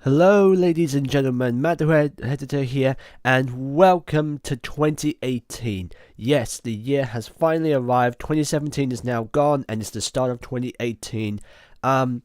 Hello, ladies and gentlemen, Matt the Editor here, and welcome to 2018. Yes, the year has finally arrived. 2017 is now gone, and it's the start of 2018. And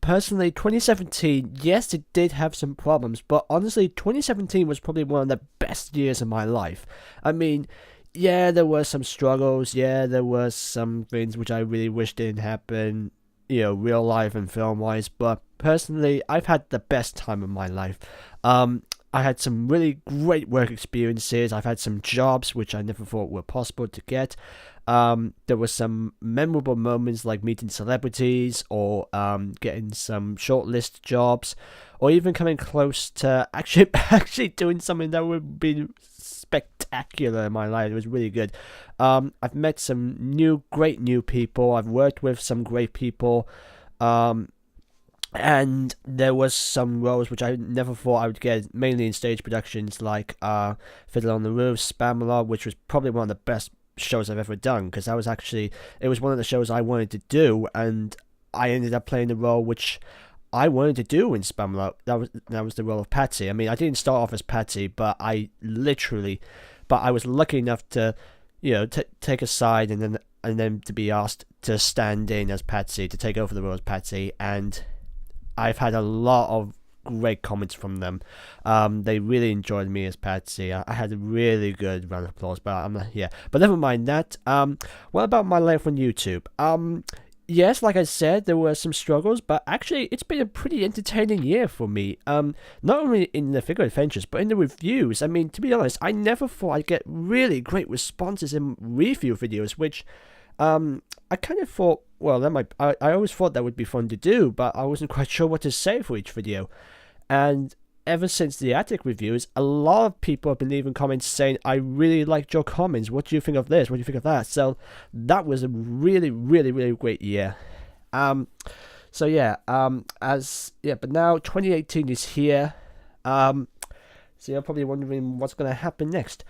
personally, 2017, yes, it did have some problems, but honestly, 2017 was probably one of the best years of my life. I mean, yeah, there were some struggles. Yeah, there were some things which I really wish didn't happen, real life and film wise. But personally, I've had the best time of my life. I had some really great work experiences. I've had some jobs which I never thought were possible to get. There were some memorable moments like meeting celebrities or getting some shortlist jobs, or even coming close to actually doing something that would be spectacular in my life. It was really good. I've met some great new people. I've worked with some great people. And there was some roles which I never thought I would get, mainly in stage productions like Fiddler on the Roof, Spamalot, which was probably one of the best shows I've ever done, because it was one of the shows I wanted to do, and I ended up playing the role which I wanted to do in Spamalot. That was the role of Patsy. I mean, I didn't start off as Patsy, but I was lucky enough to, take a side and then to be asked to stand in as Patsy, to take over the role as Patsy, and I've had a lot of great comments from them. They really enjoyed me as Patsy. I had a really good round of applause, but I'm not here. But never mind that. What about my life on YouTube? Yes, like I said, there were some struggles, but actually, it's been a pretty entertaining year for me. Not only in the figure adventures, but in the reviews. I mean, to be honest, I never thought I'd get really great responses in review videos, which I kind of thought, well, I always thought that would be fun to do, but I wasn't quite sure what to say for each video. And ever since the attic reviews, a lot of people have been leaving comments saying, I really liked your comments. What do you think of this? What do you think of that? So that was a really, really, really great year. But now 2018 is here. So you're probably wondering what's going to happen next.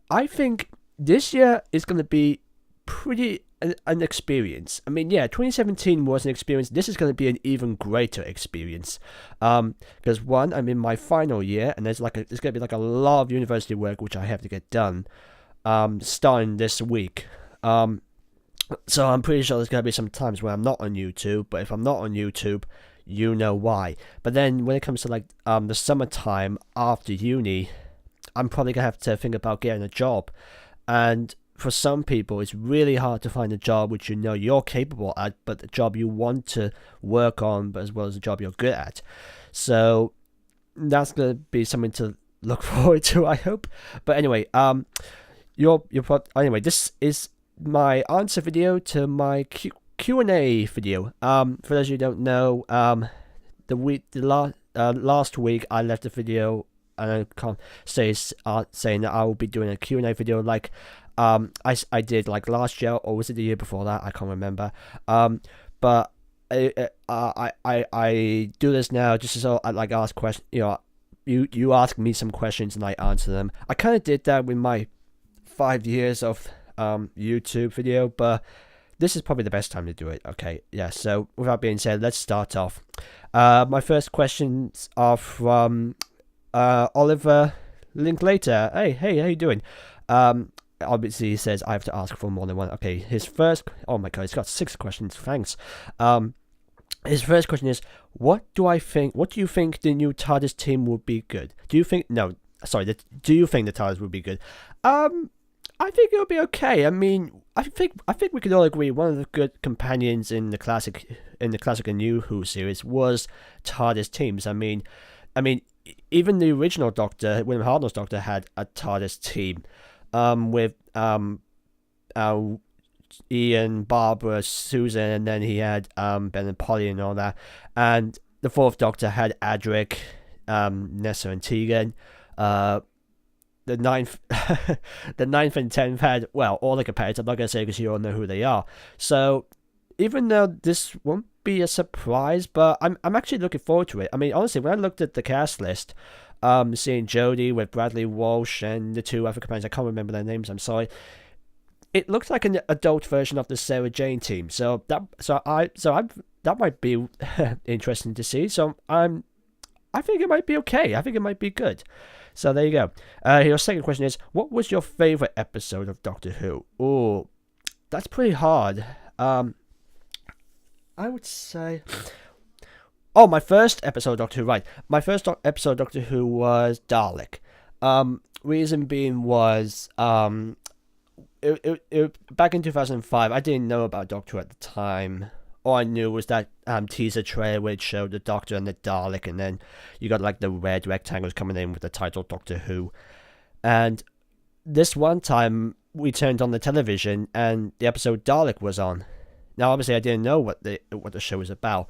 I think this year is going to be pretty an experience. I mean, yeah, 2017 was an experience. This is going to be an even greater experience. Because one, I'm in my final year, and there's going to be like a lot of university work which I have to get done. Starting this week. So I'm pretty sure there's going to be some times where I'm not on YouTube. But if I'm not on YouTube, you know why. But then when it comes to the summertime after uni, I'm probably gonna have to think about getting a job, and for some people, it's really hard to find a job which you're capable at, but the job you want to work on, but as well as a job you're good at. So that's gonna be something to look forward to, I hope. But anyway, anyway, this is my answer video to my Q&A video. For those who don't know, last week I left a video, and I can't say saying that I will be doing a Q&A video like I did like last year, or was it the year before that? I can't remember. But I do this now just so I ask questions. You ask me some questions and I answer them. I kind of did that with my 5 years of YouTube video, but this is probably the best time to do it. Okay, yeah. So without being said, let's start off. My first questions are from Oliver Linklater. Hey, how you doing? Obviously he says I have to ask for more than one. Okay, his first, oh my god, he's got 6 questions, thanks. His first question is, what do you think the new TARDIS team would be good? Do you think the TARDIS would be good? I think it'll be okay. I mean, I think we could all agree one of the good companions in the classic and New Who series was TARDIS teams. I mean, even the original Doctor, William Hartnell's Doctor, had a TARDIS team. With Ian, Barbara, Susan, and then he had Ben and Polly and all that. And the fourth Doctor had Adric, Nessa, and Tegan. The ninth, the ninth and 10th had, well, all the companions. I'm not gonna say because you all know who they are. So even though this won't be a surprise, but I'm actually looking forward to it. I mean, honestly, when I looked at the cast list, seeing Jodie with Bradley Walsh and the 2 other companions, I can't remember their names, I'm sorry. It looks like an adult version of the Sarah Jane team, so that might be interesting to see. So I'm I think it might be okay. I think it might be good. So there you go. Your second question is, what was your favorite episode of Doctor Who? Oh, that's pretty hard. I would say, oh, my first episode of Doctor Who, right. My first episode of Doctor Who was Dalek. Reason being was, back in 2005, I didn't know about Doctor Who at the time. All I knew was that teaser trailer where it showed the Doctor and the Dalek, and then you got like the red rectangles coming in with the title Doctor Who. And this one time, we turned on the television, and the episode Dalek was on. Now, obviously, I didn't know what the show was about,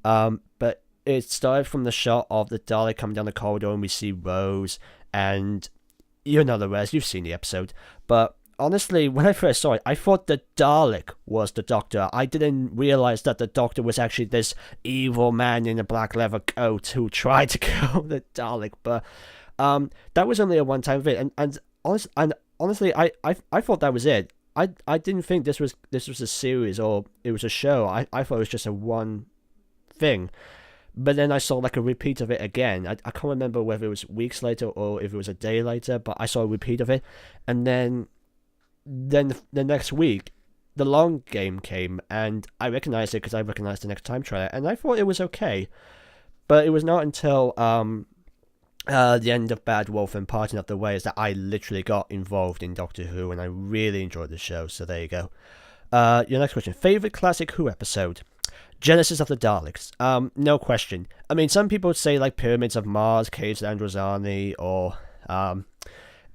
but it started from the shot of the Dalek coming down the corridor, and we see Rose, and you know the rest. You've seen the episode, but honestly, when I first saw it, I thought the Dalek was the Doctor. I didn't realize that the Doctor was actually this evil man in a black leather coat who tried to kill the Dalek. But that was only a one-time thing, and honestly, I thought that was it. I didn't think this was a series or it was a show. I thought it was just a one thing. But then I saw like a repeat of it again. I can't remember whether it was weeks later or if it was a day later, but I saw a repeat of it. And then the next week, the long game came, and I recognized it because I recognized the Next Time trailer, and I thought it was okay. But it was not until the end of Bad Wolf and Parting of the Ways that I literally got involved in Doctor Who, and I really enjoyed the show, so there you go. Your next question. Favorite classic Who episode? Genesis of the Daleks. No question. I mean, some people say like Pyramids of Mars, Caves of Androzani, or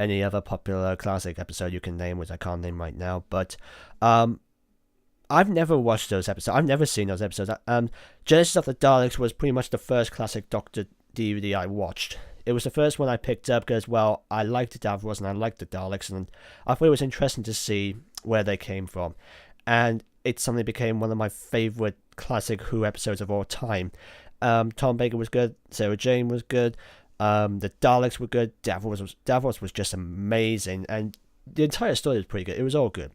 any other popular classic episode you can name, which I can't name right now, but I've never watched those episodes. I've never seen those episodes. Genesis of the Daleks was pretty much the first classic Doctor DVD I watched. It was the first one I picked up because, well, I liked Davros and I liked the Daleks, and I thought it was interesting to see where they came from. And it suddenly became one of my favourite classic Who episodes of all time. Tom Baker was good, Sarah Jane was good, the Daleks were good, Davros was just amazing, and the entire story was pretty good. It was all good.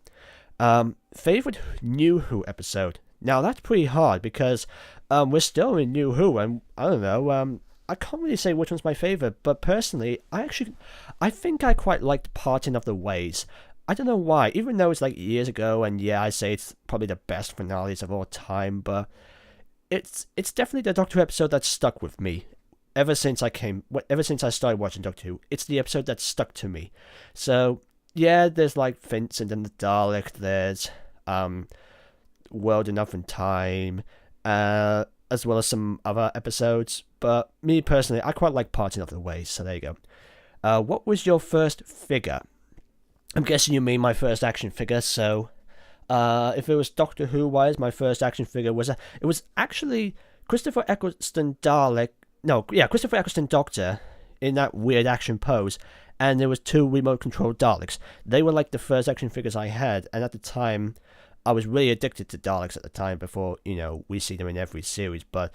Favourite New Who episode? Now, that's pretty hard because we're still in New Who, and I don't know, I can't really say which one's my favourite, but personally, I think I quite liked Parting of the Ways. I don't know why, even though it's like years ago, and yeah, I say it's probably the best finales of all time, but it's definitely the Doctor Who episode that stuck with me. Ever since I started watching Doctor Who, it's the episode that stuck to me. So, yeah, there's like Vincent and the Dalek, there's World Enough in Time, as well as some other episodes, but me personally, I quite like Parting of the Ways, so there you go. What was your first figure? I'm guessing you mean my first action figure, so if it was Doctor Who wise, my first action figure was it was actually Christopher Eccleston Christopher Eccleston Doctor in that weird action pose, and there was two remote controlled Daleks. They were like the first action figures I had, and at the time, I was really addicted to Daleks at the time before, we see them in every series, but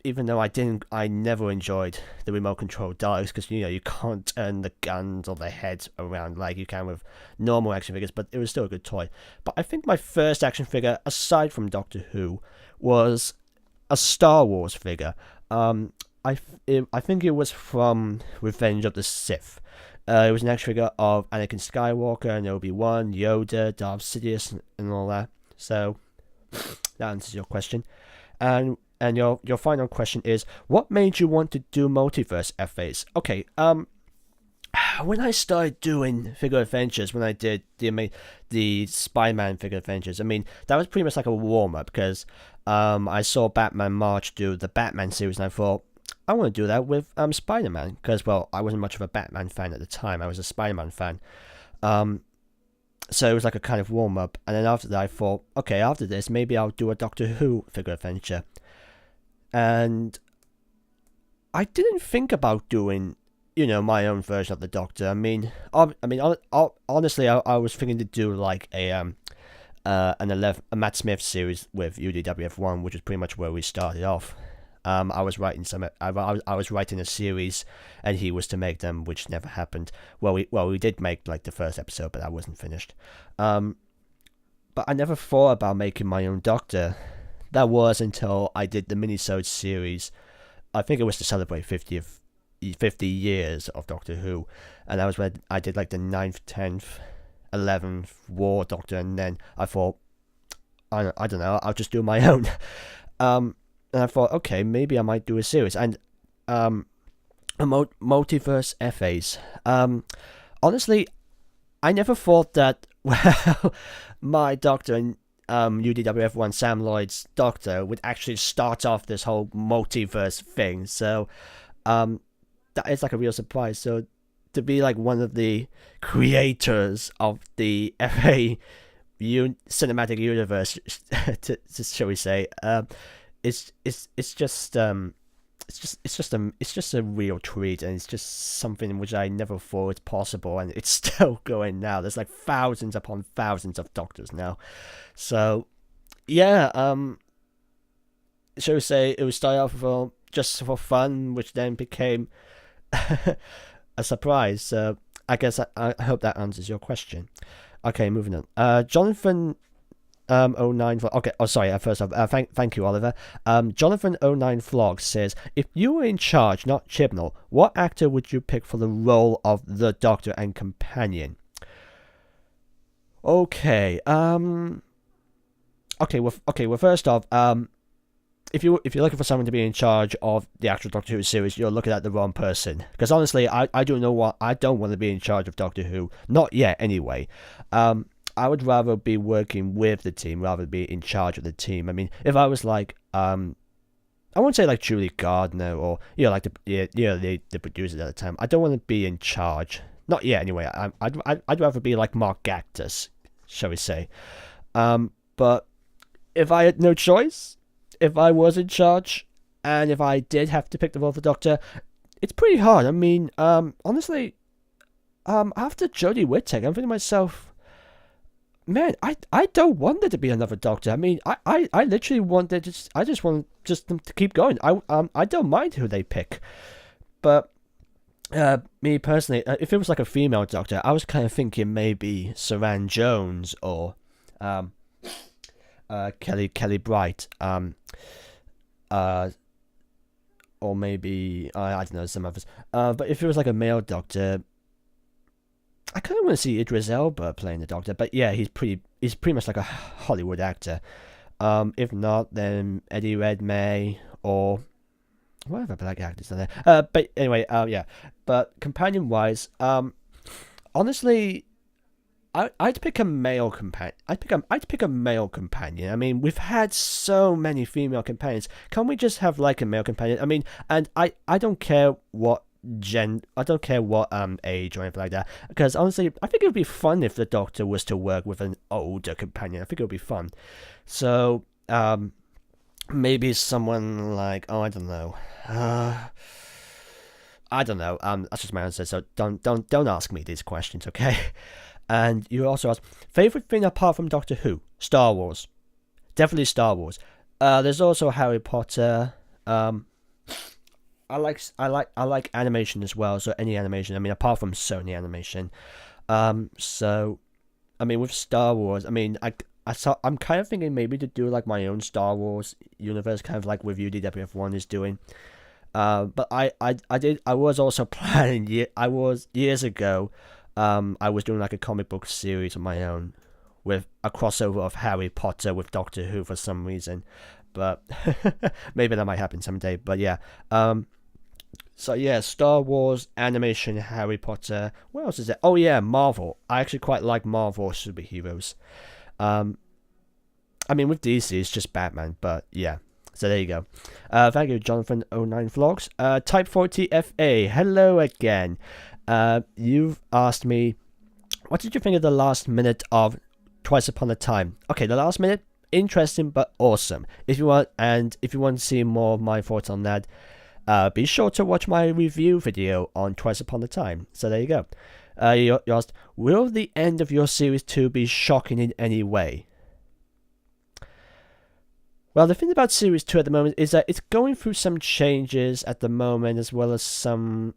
even though I never enjoyed the remote control Daleks because you can't turn the guns or the heads around like you can with normal action figures, but it was still a good toy. But I think my first action figure, aside from Doctor Who, was a Star Wars figure. I think it was from Revenge of the Sith. It was an action figure of Anakin Skywalker and Obi-Wan, Yoda, Darth Sidious, and all that. So that answers your question. And your final question is, what made you want to do multiverse FAs? Okay, when I started doing figure adventures, when I did the Spider-Man figure adventures, I mean, that was pretty much like a warm-up because I saw Batman March do the Batman series, and I thought, I want to do that with Spider-Man because, well, I wasn't much of a Batman fan at the time. I was a Spider-Man fan. So it was like a kind of warm-up, and then after that I thought, okay, after this, maybe I'll do a Doctor Who figure adventure. And I didn't think about doing, my own version of the Doctor. Honestly, I was thinking to do like a Matt Smith series with UDWF1, which is pretty much where we started off. I was writing a series, and he was to make them, which never happened. We did make like the first episode, but that wasn't finished. But I never thought about making my own Doctor. That was until I did the minisode series I think it was to celebrate 50 years of Doctor Who, and that was when I did like the 9th, 10th, 11th War Doctor, and then I thought, I don't know, I'll just do my own. And I thought, okay, maybe I might do a series, and multiverse FAs. Honestly, I never thought that, well, my Doctor and UDWF1 Sam Lloyd's Doctor would actually start off this whole multiverse thing. So that is like a real surprise. So to be like one of the creators of the FA cinematic universe, shall we say, it's just a real treat, and it's just something which I never thought was possible, and it's still going now. There's like thousands upon thousands of Doctors now, so yeah. Shall we say it was started off for just for fun, which then became a surprise. So I guess I hope that answers your question. Okay, moving on. Jonathan 09 okay, oh sorry, first off, thank you, Oliver. Jonathan 09 Vlog says, if you were in charge, not Chibnall, what actor would you pick for the role of the Doctor and companion? Okay, well, first off, if you're looking for someone to be in charge of the actual Doctor Who series, you're looking at the wrong person. Because honestly, I don't want to be in charge of Doctor Who, not yet anyway. I would rather be working with the team rather than be in charge of the team. I mean, if I was like, I won't say like Julie Gardner or like the producers at the time. I don't want to be in charge, not yet anyway. I'd rather be like Mark Gatiss, shall we say? But if I had no choice, if I was in charge, and if I did have to pick the role of the Doctor, it's pretty hard. I mean, honestly, after Jodie Whittaker, I'm thinking to myself, man, I don't want there to be another Doctor. I mean, I literally want them to keep going. I don't mind who they pick, but me personally, if it was like a female Doctor, I was kind of thinking maybe Saran Jones or Kelly Bright, or maybe I don't know, some others. But if it was like a male Doctor, I kind of want to see Idris Elba playing the Doctor, but yeah, he's pretty much like a Hollywood actor. If not, then Eddie Redmayne or whatever black actors are there. But anyway, yeah. But companion-wise, honestly, I'd pick a male companion. I'd pick a male companion. I mean, we've had so many female companions. Can't we just have like a male companion? I mean, and I don't care what I don't care what age or anything like that, because honestly I think it would be fun if the Doctor was to work with an older companion. I think it would be fun. So maybe someone like, I don't know, that's just my answer, so don't ask me these questions, okay? And you also asked, favorite thing apart from Doctor Who? Star Wars. Definitely Star Wars. There's also Harry Potter. I like animation as well, so any animation. I mean, apart from Sony animation. So, I mean, with Star Wars, I mean, I'm kind of thinking maybe to do like my own Star Wars universe, kind of like with UDWF1 is doing. But I was also planning. Years ago. I was doing like a comic book series of my own, with a crossover of Harry Potter with Doctor Who for some reason. But maybe that might happen someday. But yeah, so yeah, Star Wars, animation, Harry Potter. What else is it? Oh yeah, Marvel. I actually quite like Marvel superheroes. I mean, with DC, it's just Batman. But yeah, so there you go. Thank you, Jonathan09 Vlogs. Type 40 FA. Hello again. You've asked me, what did you think of the last minute of Twice Upon a Time? Okay, the last minute, interesting but awesome. If you want to see more of my thoughts on that, be sure to watch my review video on Twice Upon a Time. So there you go. You asked, will the end of your series 2 be shocking in any way? Well, the thing about series 2 at the moment is that it's going through some changes at the moment, as well as some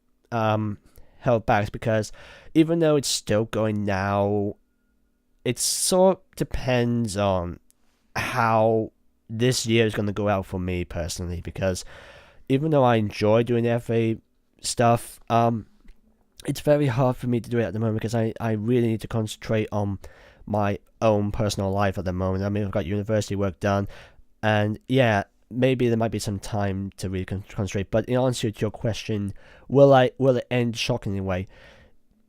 held back, because even though it's still going now, it sort of depends on how this year is going to go out for me personally, because even though I enjoy doing the FA stuff, it's very hard for me to do it at the moment because I really need to concentrate on my own personal life at the moment. I mean, I've got university work done, and yeah, maybe there might be some time to really concentrate. But in answer to your question, will it end shockingly way?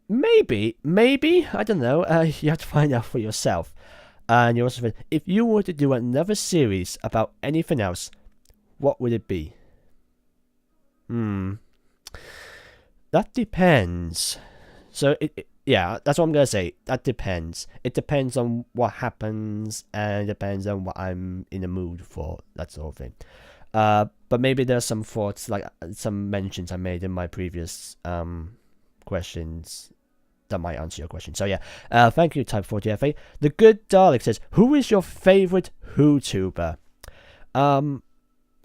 Maybe, I don't know. You have to find out for yourself. And you also, if you were to do another series about anything else, what would it be? That depends. So yeah, that's what I'm gonna say. That depends. It depends on what happens, and it depends on what I'm in the mood for. That sort of thing. But maybe there's some thoughts, like some mentions I made in my previous questions that might answer your question. So yeah, thank you, Type 40FA. The Good Dalek says, "Who is your favorite Who-tuber?"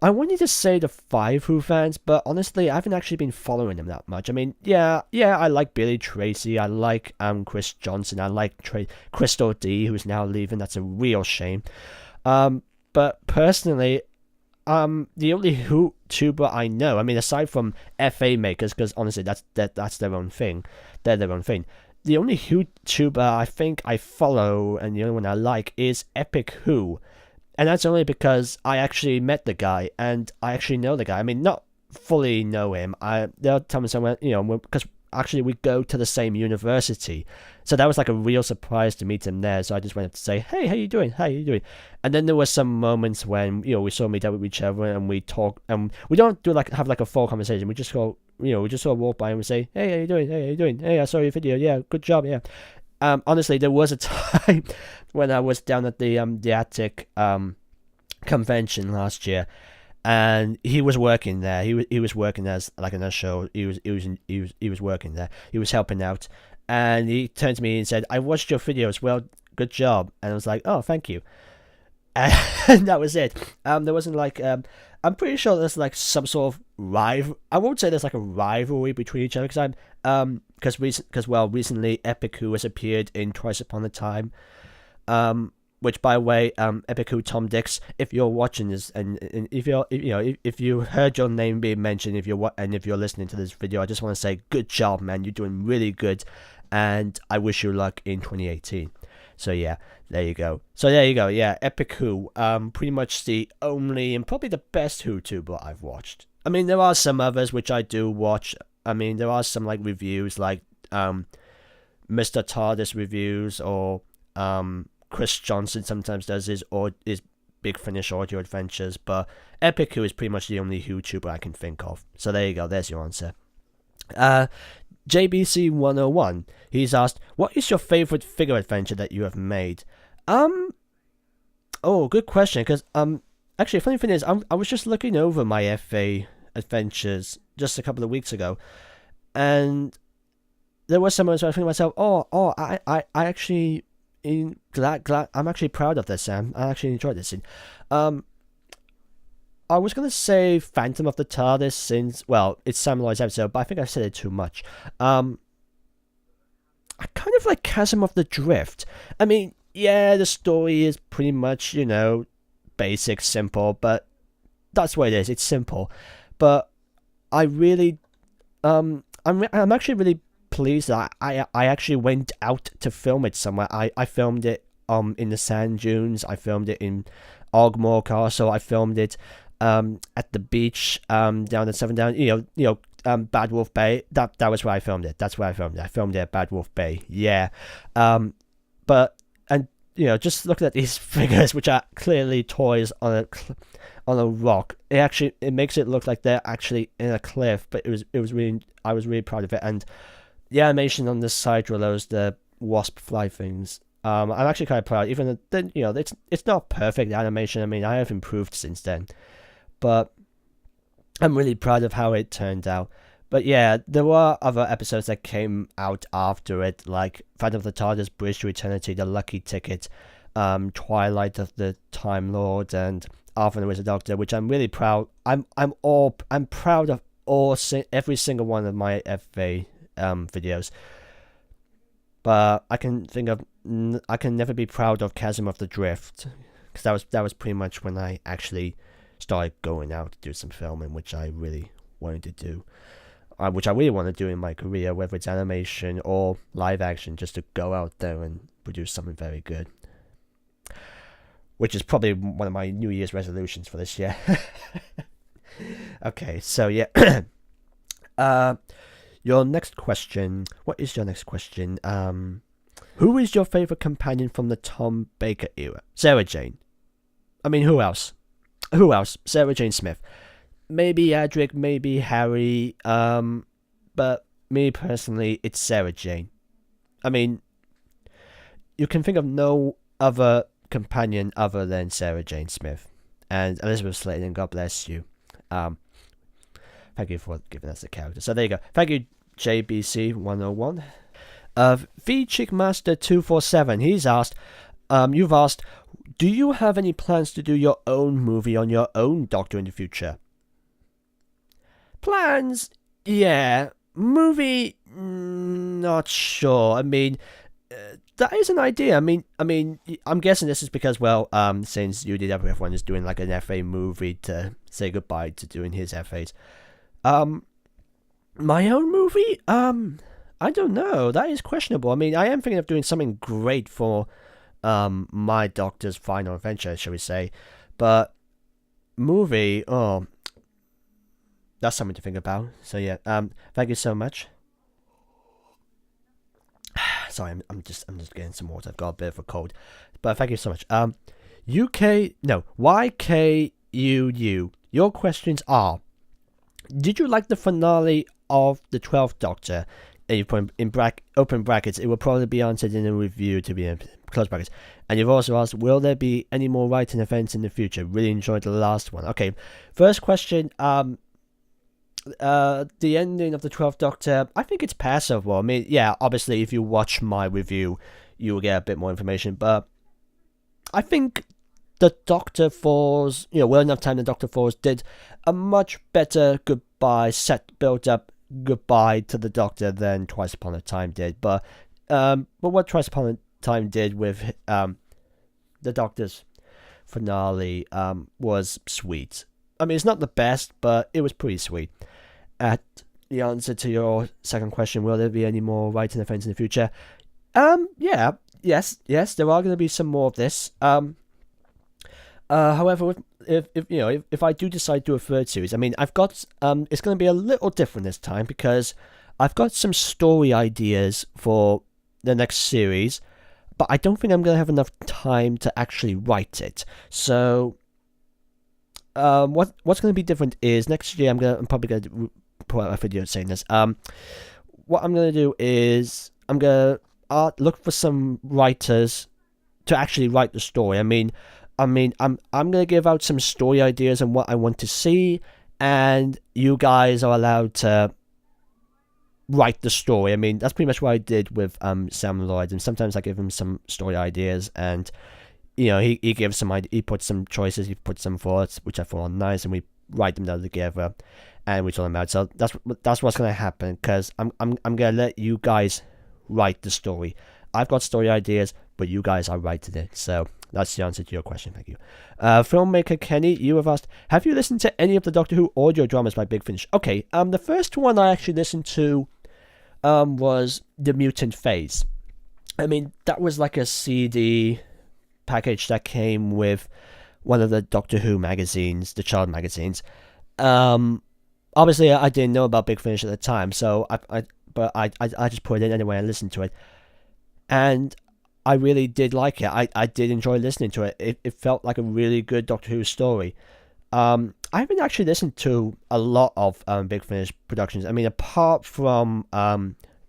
I wanted to say the 5 Who fans, but honestly, I haven't actually been following them that much. I mean, yeah, I like Billy Tracy, I like Chris Johnson, I like Crystal D, who's now leaving. That's a real shame. But personally, the only Who-tuber I know, I mean, aside from FA makers, because honestly, that's their own thing. They're their own thing. The only Who-tuber I think I follow, and the only one I like, is Epic Who. And that's only because I actually met the guy, and I actually know the guy. I mean, not fully know him. There are times when, because actually we go to the same university. So that was like a real surprise to meet him there. So I just went up to say, "Hey, how you doing? How you doing?" And then there were some moments when, we saw meet up with each other and we talk, and we don't have like a full conversation. We just go, we just sort of walk by and we say, "Hey, how you doing? Hey, how you doing? Hey, I saw your video. Yeah, good job. Yeah." Honestly, there was a time when I was down at the Attic convention last year, and he was working there. He was working as like in a show. He was working there. He was helping out, and he turned to me and said, "I watched your videos. Well, good job." And I was like, "Oh, thank you." And that was it. There wasn't like I'm pretty sure there's like some sort of rival. I won't say there's like a rivalry between each other because recently Epic Who has appeared in Twice Upon a Time, which by the way, Epic Who Tom Dix, if you're watching this and if if you heard your name being mentioned, if you're listening to this video, I just want to say good job, man. You're doing really good, and I wish you luck in 2018. So yeah, there you go. Yeah, Epic Who, pretty much the only and probably the best Who-tuber I've watched. I mean, there are some others which I do watch. I mean, there are some like reviews like Mr. TARDIS reviews, or Chris Johnson sometimes does his Big Finish audio adventures, but Epic Who is pretty much the only Who-tuber I can think of. So there you go, there's your answer. JBC 101, he's asked, "What is your favorite figure adventure that you have made?" Oh, good question, because actually, funny thing is, I was just looking over my FA adventures just a couple of weeks ago, and there was some moments where I think to myself, I actually glad I'm actually proud of this, Sam. I actually enjoyed this scene. I was gonna say Phantom of the TARDIS since, well, it's Sam Lloyd's episode, but I think I've said it too much. I kind of like Chasm of the Drift. I mean, yeah, the story is pretty much, basic, simple, but that's what it is. It's simple, but I really, I'm actually really pleased that I actually went out to film it somewhere. I filmed it in the sand dunes. I filmed it in Ogmore Castle. I filmed it at the beach down at Seven Down. Bad Wolf Bay. That was where I filmed it. That's where I filmed it. I filmed it at Bad Wolf Bay. Yeah. Just looking at these figures, which are clearly toys on a rock, it makes it look like they're actually in a cliff. But I was really proud of it, and the animation on this side were the wasp fly things. I'm actually kind of proud, even though it's not perfect animation. I mean, I have improved since then, but I'm really proud of how it turned out. But yeah, there were other episodes that came out after it, like Phantom of the TARDIS, Bridge to Eternity, The Lucky Ticket, Twilight of the Time Lord, and Arthur and the Wizard Doctor, which I'm really proud. I'm proud of every single one of my FA videos. But I can never be proud of Chasm of the Drift, because that was pretty much when I actually started going out to do some filming, which I really wanted to do. Which I really want to do in my career, whether it's animation or live action, just to go out there and produce something very good. Which is probably one of my New Year's resolutions for this year. Okay, so yeah. Your next question. What is your next question? Who is your favorite companion from the Tom Baker era? Sarah Jane. I mean, who else? Who else? Sarah Jane Smith. Maybe Adric, maybe Harry, but me personally, it's Sarah Jane. I mean, you can think of no other companion other than Sarah Jane Smith. And Elizabeth Sladen, God bless you. Thank you for giving us a character. So there you go. Thank you, JBC101. VChickmaster247, he's asked, you've asked, do you have any plans to do your own movie on your own Doctor in the future? Plans? Yeah. Movie? Not sure. I mean, that is an idea. I mean, I'm guessing this is because, well, since UDWF1 is doing like an FA movie to say goodbye to doing his FAs. My own movie? I don't know. That is questionable. I mean, I am thinking of doing something great for, my Doctor's final adventure, shall we say. But, movie, that's something to think about. So yeah, thank you so much. Sorry, I'm just getting some water. I've got a bit of a cold, but thank you so much. YKUU. Your questions are: did you like the finale of the 12th Doctor? And you put in open brackets. It will probably be answered in a review to be in close brackets. And you've also asked, will there be any more writing events in the future? Really enjoyed the last one. Okay, first question. The ending of the 12th Doctor, I think it's passable. I mean, yeah, obviously, if you watch my review, you will get a bit more information. But I think the Doctor Falls, well enough time the Doctor Falls did a much better goodbye, build up goodbye to the Doctor than Twice Upon a Time did. But what Twice Upon a Time did with the Doctor's finale was sweet. I mean, it's not the best, but it was pretty sweet. The answer to your second question, will there be any more writing events in the future? Yes, there are going to be some more of this. However, if I do decide to do a third series, I mean, I've got it's going to be a little different this time because I've got some story ideas for the next series, but I don't think I'm going to have enough time to actually write it. So, what's going to be different is next year I'm probably going to put out a video saying this. What I'm going to do is I'm going to look for some writers to actually write the story. I'm going to give out some story ideas and what I want to see, and you guys are allowed to write the story. I mean, that's pretty much what I did with Sam Lloyd, and sometimes I give him some story ideas, and he gives he puts some choices, he puts some thoughts which I thought are nice, and we write them down together, and we talk them out. So that's what's going to happen, because I'm going to let you guys write the story. I've got story ideas, but you guys are writing it. So that's the answer to your question. Thank you. Filmmaker Kenny, you have asked, have you listened to any of the Doctor Who audio dramas by Big Finish? Okay, the first one I actually listened to was The Mutant Phase. I mean, that was like a CD package that came with one of the Doctor Who magazines, the child magazines. Obviously, I didn't know about Big Finish at the time, so I just put it in anyway and listened to it. And I really did like it. I did enjoy listening to it. It felt like a really good Doctor Who story. I haven't actually listened to a lot of Big Finish productions. I mean, apart from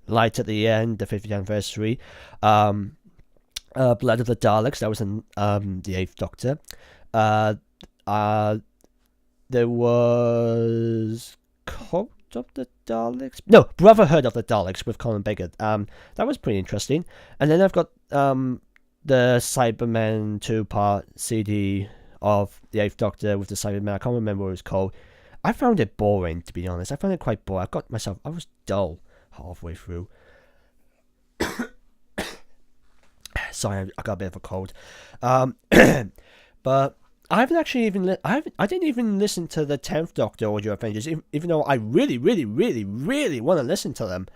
Light at the End, the 50th anniversary, Blood of the Daleks, that was in the 8th Doctor. There was Cult of the Daleks? No, Brotherhood of the Daleks with Colin Baker. That was pretty interesting. And then I've got the Cybermen 2-part CD of the 8th Doctor with the Cybermen. I can't remember what it was called. I found it boring, to be honest. I found it quite boring. I was dull halfway through. Sorry, I got a bit of a cold. But I haven't actually even I didn't even listen to the 10th Doctor Audio Avengers, even though I really, really, really, really want to listen to them.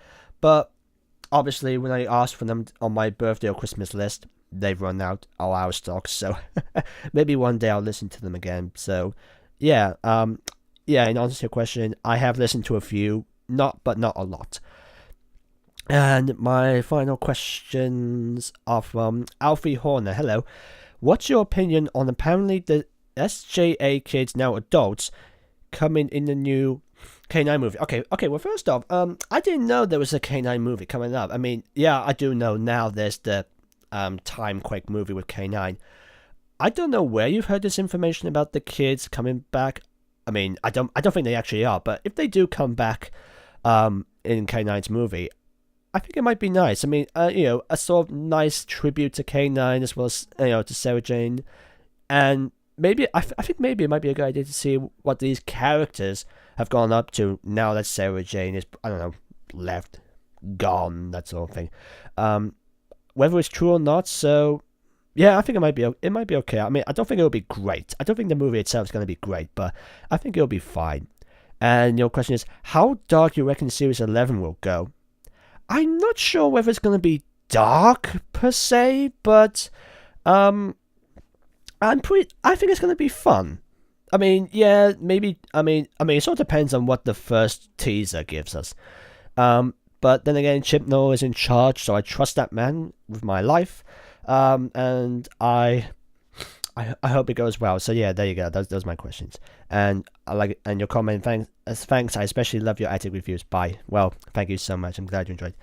But obviously, when I asked for them on my birthday or Christmas list, they've run out of stock. So maybe one day I'll listen to them again. So yeah, yeah. In answer to your question, I have listened to a few, but not a lot. And my final questions are from Alfie Horner. Hello. What's your opinion on apparently the SJA kids, now adults, coming in the new K9 movie? Okay. Well, first off, I didn't know there was a K9 movie coming up. I mean, yeah, I do know now. There's the Timequake movie with K9. I don't know where you've heard this information about the kids coming back. I mean, I don't think they actually are. But if they do come back, in K9's movie, I think it might be nice. I mean, a sort of nice tribute to K9 as well as to Sarah Jane, and maybe I think maybe it might be a good idea to see what these characters have gone up to now that Sarah Jane is, I don't know, left, gone, that sort of thing. Whether it's true or not, so yeah, I think it might be okay. I mean, I don't think it'll be great. I don't think the movie itself is going to be great, but I think it'll be fine. And your question is, how dark you reckon Series 11 will go? I'm not sure whether it's going to be dark per se, but I think it's going to be fun. I mean, yeah, maybe. I mean, it sort of depends on what the first teaser gives us. But then again, Chip Noll is in charge, so I trust that man with my life. And I hope it goes well. So yeah, there you go. Those are my questions. And I like it. And your comment. Thanks. I especially love your attic reviews. Bye. Well, thank you so much. I'm glad you enjoyed.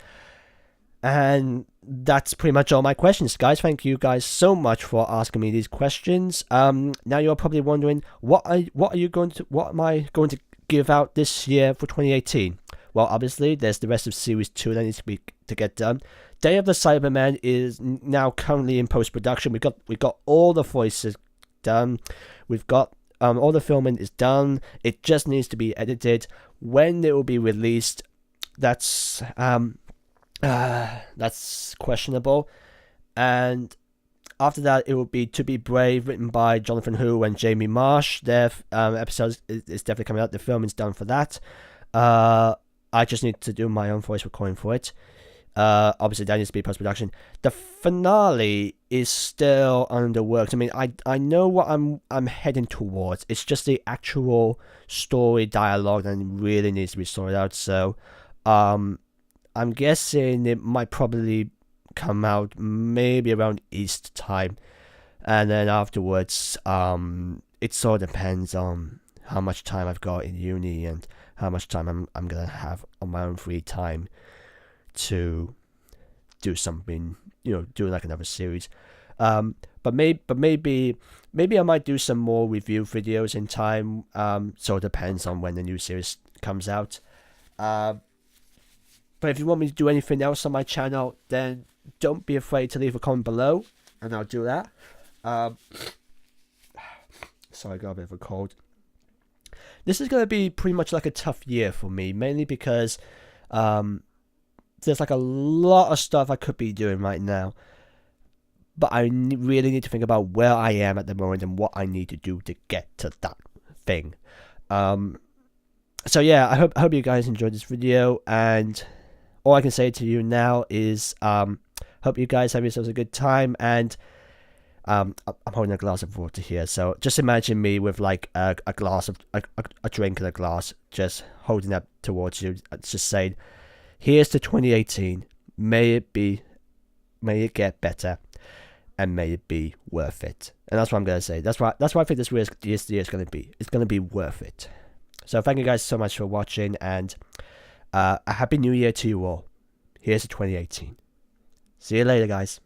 And that's pretty much all my questions, guys. Thank you guys so much for asking me these questions. Now you're probably wondering what am I going to give out this year for 2018? Well, obviously there's the rest of Series 2 that needs to get done. Day of the Cyberman is now currently in post production. We got all the voices done. We've got all the filming is done. It just needs to be edited. When it will be released, that's questionable. And after that, it will be To Be Brave, written by Jonathan Hu and Jamie Marsh. Their episode is definitely coming out. The filming's done for that. I just need to do my own voice recording for it. Obviously, that needs to be post-production. The finale is still under works. I mean, I know what I'm heading towards. It's just the actual story dialogue that really needs to be sorted out. So, I'm guessing it might probably come out maybe around Easter time, and then afterwards, it sort of depends on how much time I've got in uni and how much time I'm gonna have on my own free time to do something, do like another series. But maybe I might do some more review videos in time. So it depends on when the new series comes out. But if you want me to do anything else on my channel, then don't be afraid to leave a comment below, and I'll do that. Sorry, I got a bit of a cold. This is going to be pretty much like a tough year for me, mainly because there's like a lot of stuff I could be doing right now. But I really need to think about where I am at the moment and what I need to do to get to that thing. So yeah, I hope you guys enjoyed this video, and all I can say to you now is hope you guys have yourselves a good time. And I'm holding a glass of water here, so just imagine me with like a glass of a drink in a glass, just holding that towards you, just saying, here's to 2018. May it get better, and may it be worth it. And that's what I'm gonna say. That's why I think this year is gonna be. It's gonna be worth it. So thank you guys so much for watching, and a happy new year to you all. Here's to 2018. See you later, guys.